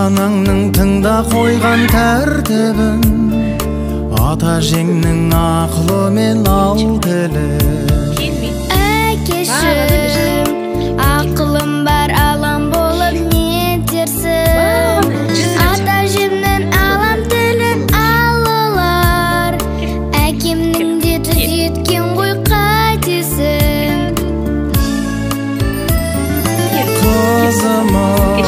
Ата-анаңның тыңда қойған тәртібін, ата-әжеңнің ақылымен ал тілін. Әкешім, ақылым бар алам болып не дерсің? Ата-әжемнің алам тілін алалар, әкемнің де түзеткен ғой қайтесің? Қызым-ау,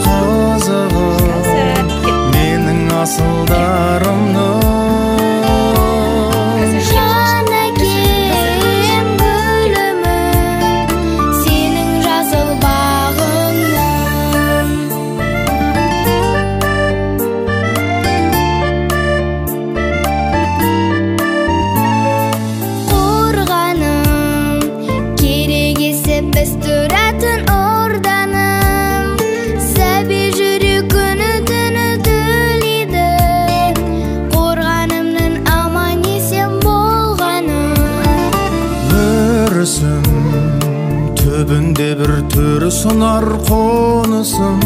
қызығым, менің асылдарымның түбінде бір түрі сынар қонысым,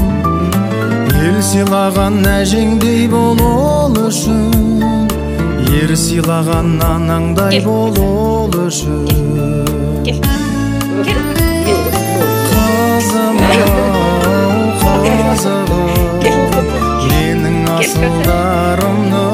ел сыйлаған әжеңдей бол ол үшін, ер сыйлаған анаңдай бол ол үшін. Қызым-ау, қызығым, менің асылдарымның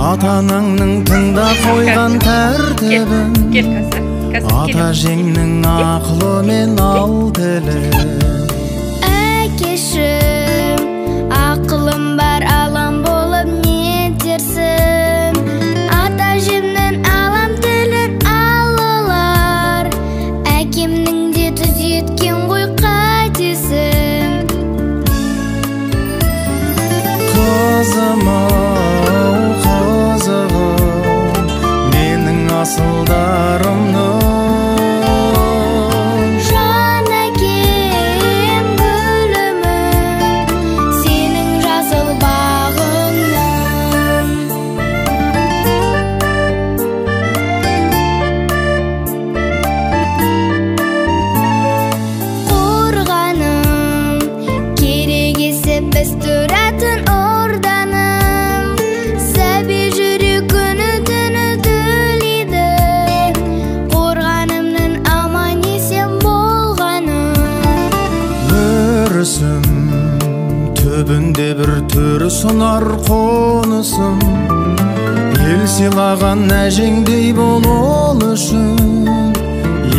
ата-анаңның тыңда қойған тәртібін, ата-әжеңнің ақылымен ал тілін. Әкешім, ақылым бар алам болып не дерсің? Ата-әжемнің алам тілін алалар, әкемнің де түзеткен ғой қайтесің? Қызым-ау, қызығым, менің асылдарымның жан әкем гүлімін, сенің жасыл бағыңның. Қорғаным, керек есіп біз тұратын орданым, сәби жүрек күні түні төлейді, қорғанымның аман есен болғаным. Өрісім, түбінде бір түрі сынар қонысым, ел сыйлаған әжеңдей бол ол үшін,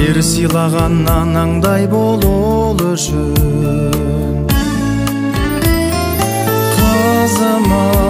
ер сыйлаған анаңдай бол ол үшін. Қызым-ау,